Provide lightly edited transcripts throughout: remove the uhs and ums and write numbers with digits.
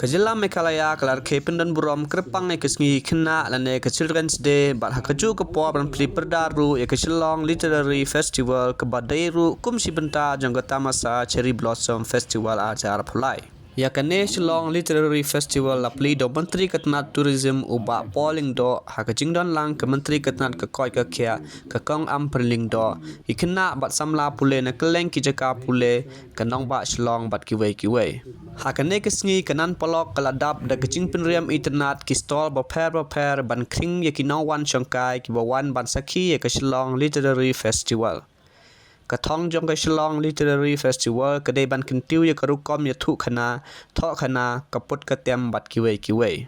Jylla Meghalaya Rakhe pendan burom Kyrpang ke Sngi Khynnah lane ke Children's Day bat hakaju ke po ban Plie perdaru ke Shillong Literary Festival ke badairu kum sibenta jangga tamasa Cherry Blossom Festival acara Plie. Yakane Shillong Literary Festival la Plie do Menteri Ketnat Tourism uba polling do hakajingdon lang ke Menteri Ketnat ke koi ke kia ke kong am perling do ikena bat samla pule na keleng ki jaka pule kanong ba Shillong bat kiwei hakane ke Sngi kanan polok kaladap da kecing penriam internet ki stall ba per ban kring yakino wan chongkai ki ba wan ban sakhi ke Shillong Literary Festival Kathong jong ke Shillong Literary Festival kedai ban kentiu ya karukom ya thu khana tho khana kaput katem bat kiwei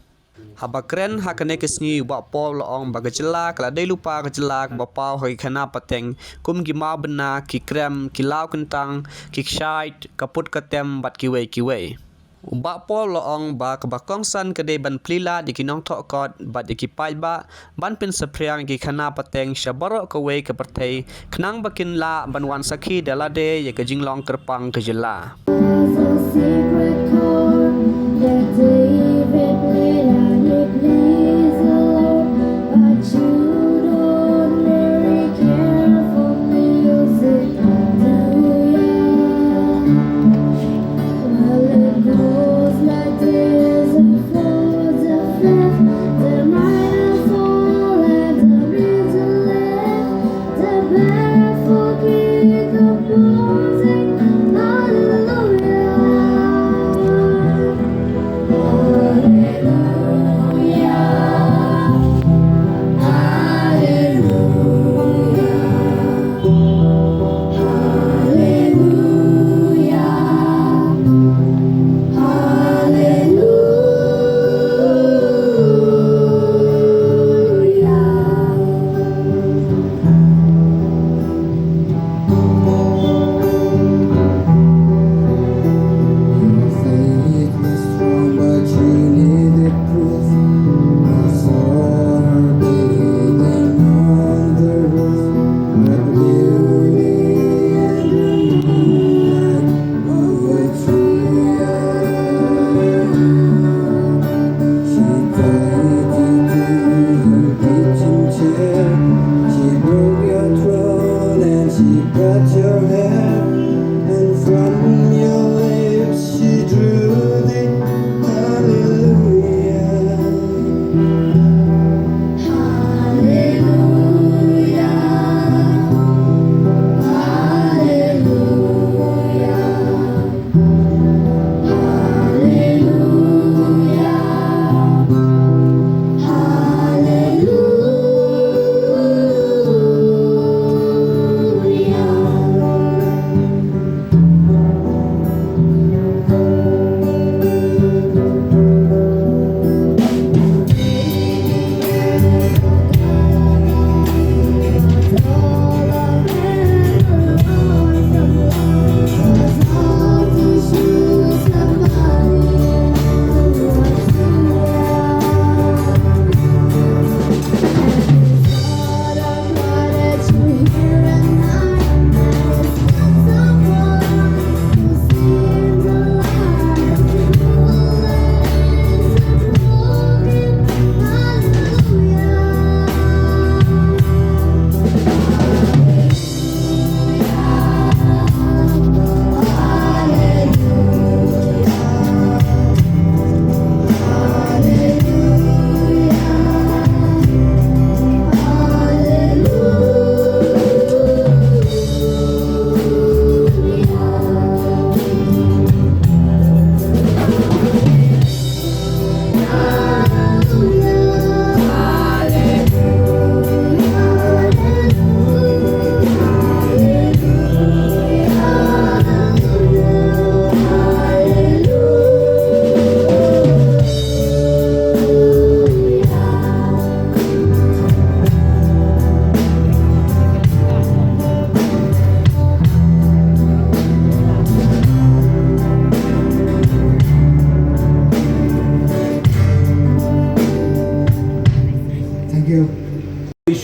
habakren hakane ke Sngi ba pol ong ba Jylla kala dei lupa Jylla ba pau hoi khana pateng kum gi ma bena ki krem ki lau kentang ki shait kaput katem bat kiwei Uba pol ong ba kabakong san kedai ban Plila di kinong tok kot bat di kipai ba ban pin sepriang ki khana pateng shabaro kawe ke pertai kenang bakin la ban wan sakhi dalade ye ke Jinglong Kyrpang ke Jylla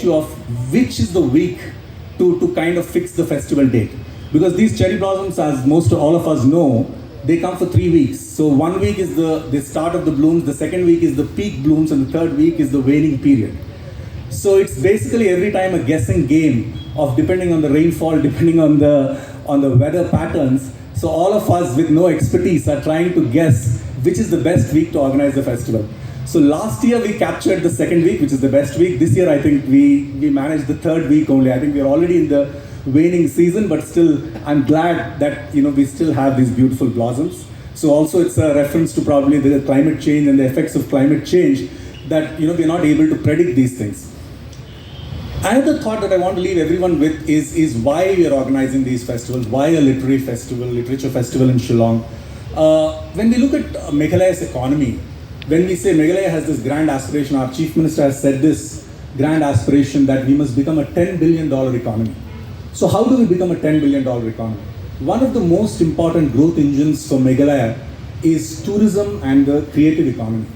issue of which is the week to kind of fix the festival date. Because these cherry blossoms, as all of us know, they come for 3 weeks. So 1 week is the start of the blooms, the second week is the peak blooms, and the third week is the waning period. So it's basically every time a guessing game of depending on the rainfall, depending on the weather patterns. So all of us with no expertise are trying to guess which is the best week to organize the festival. So last year we captured the second week, which is the best week. This year I think we managed the third week only. I think we're already in the waning season, but still I'm glad that we still have these beautiful blossoms. So also it's a reference to probably the climate change and the effects of climate change that we're not able to predict these things. Another thought that I want to leave everyone with is why we are organizing these festivals, why a literature festival in Shillong. When we look at Meghalaya's economy, when we say Meghalaya has this grand aspiration, our Chief Minister has said this grand aspiration that we must become a $10 billion economy. So how do we become a $10 billion economy? One of the most important growth engines for Meghalaya is tourism and the creative economy.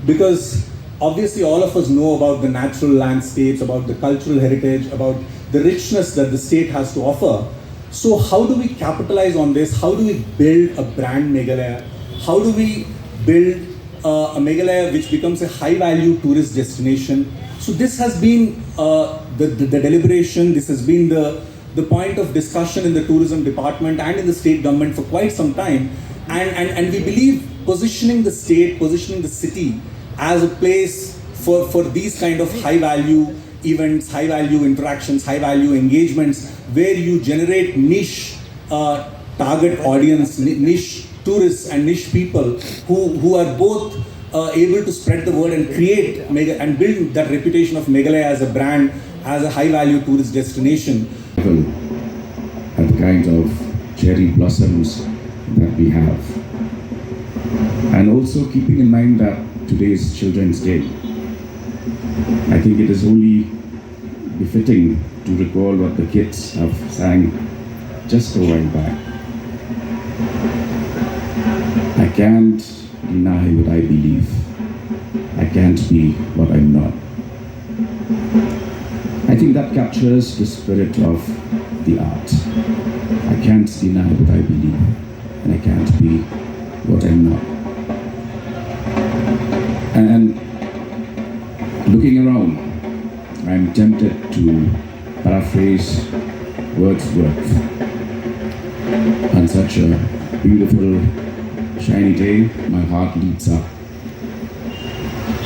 Because obviously all of us know about the natural landscapes, about the cultural heritage, about the richness that the state has to offer. So how do we capitalize on this? How do we build a brand Meghalaya? How do we build a Meghalaya which becomes a high-value tourist destination? So this has been the deliberation, this has been the point of discussion in the tourism department and in the state government for quite some time. And we believe positioning the state, positioning the city as a place for these kind of high-value events, high-value interactions, high-value engagements, where you generate niche target audience, niche tourists and niche people who are both able to spread the word and create and build that reputation of Meghalaya as a brand, as a high-value tourist destination. At the kind of cherry blossoms that we have. And also keeping in mind that today is Children's Day. I think it is only befitting to recall what the kids have sang just a while back. I can't deny what I believe. I can't be what I'm not. I think that captures the spirit of the art. I can't deny what I believe, and I can't be what I'm not. And looking around, I'm tempted to paraphrase Wordsworth. On such a beautiful, shiny day, my heart leaps up.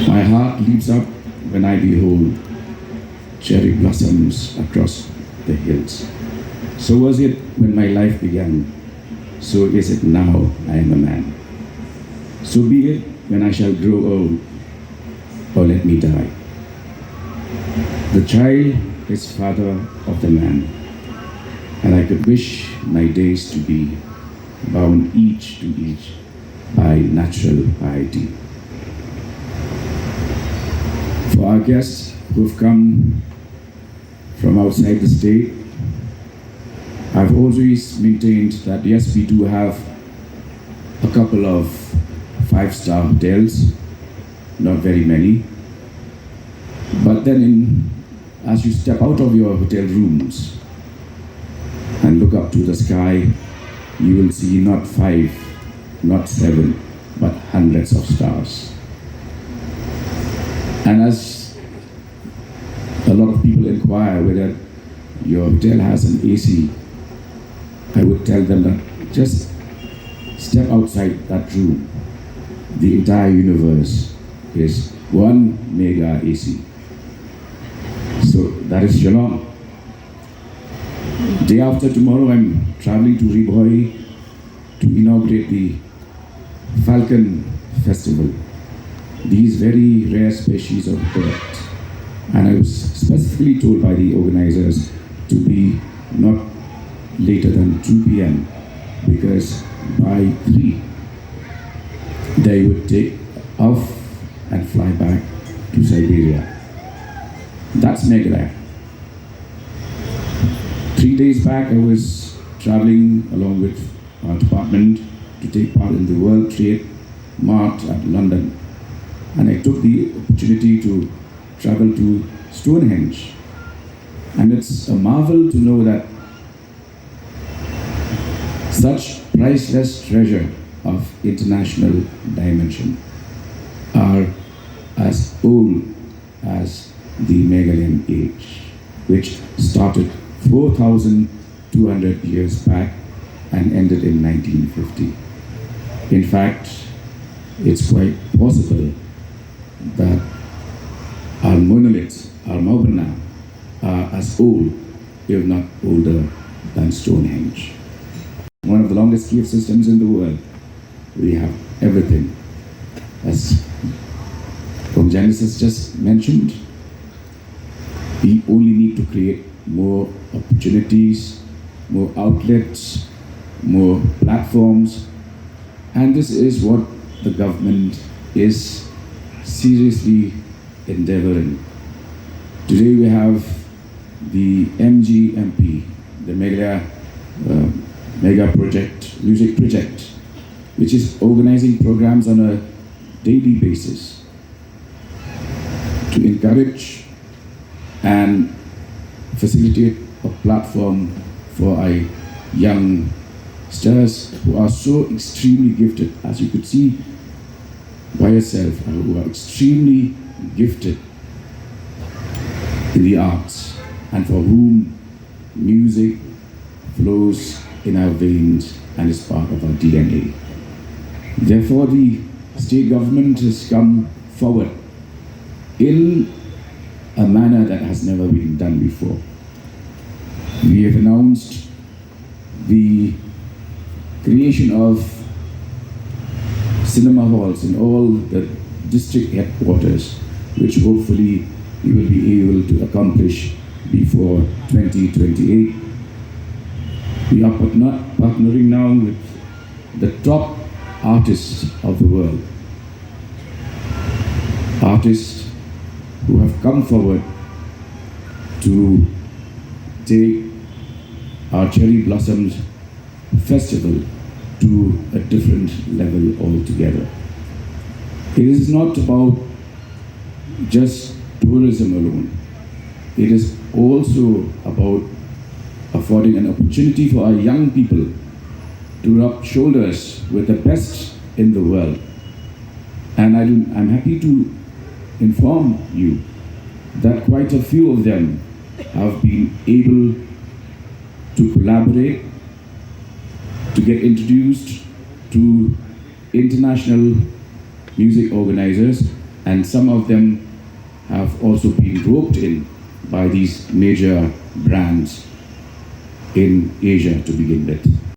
My heart leaps up when I behold cherry blossoms across the hills. So was it when my life began, so is it now I am a man. So be it when I shall grow old, or let me die. The child is father of the man, and I could wish my days to be bound each to each by natural piety. For our guests who have come from outside the state, I've always maintained that yes, we do have a couple of 5-star hotels, not very many. But then as you step out of your hotel rooms and look up to the sky, you will see not 5, not 7, but hundreds of stars. And as a lot of people inquire whether your hotel has an AC, I would tell them that just step outside that room. The entire universe is one mega AC. So that is Shillong. Day after tomorrow, I'm traveling to Ribhoi to inaugurate the Falcon Festival. These very rare species of bird. And I was specifically told by the organizers to be not later than 2 p.m. because by 3 they would take off and fly back to Siberia. That's Meghalaya. 3 days back I was traveling along with our department to take part in the World Trade Mart at London. And I took the opportunity to travel to Stonehenge. And it's a marvel to know that such priceless treasure of international dimension, are as old as the Meghalayan age, which started 4,200 years back and ended in 1950. In fact, it's quite possible that our monoliths, our Maubana, are as old, if not older, than Stonehenge. One of the longest cave systems in the world. We have everything. As from Genesis just mentioned, we only need to create more opportunities, more outlets, more platforms, and this is what the government is seriously endeavoring. Today we have the MGMP, the mega project, music project, which is organizing programs on a daily basis to encourage and facilitate a platform for our young stars who are so extremely gifted, as you could see by yourself, who are extremely gifted in the arts and for whom music flows in our veins and is part of our DNA. Therefore, the state government has come forward in a manner that has never been done before. We have announced the creation of cinema halls in all the district headquarters, which hopefully we will be able to accomplish before 2028. We are partnering now with the top artists of the world. Artists who have come forward to take our Cherry Blossoms Festival to a different level altogether. It is not about just tourism alone. It is also about affording an opportunity for our young people to rub shoulders with the best in the world. And I'm happy to inform you that quite a few of them have been able to collaborate, to get introduced to international music organizers, and some of them have also been roped in by these major brands in Asia to begin with.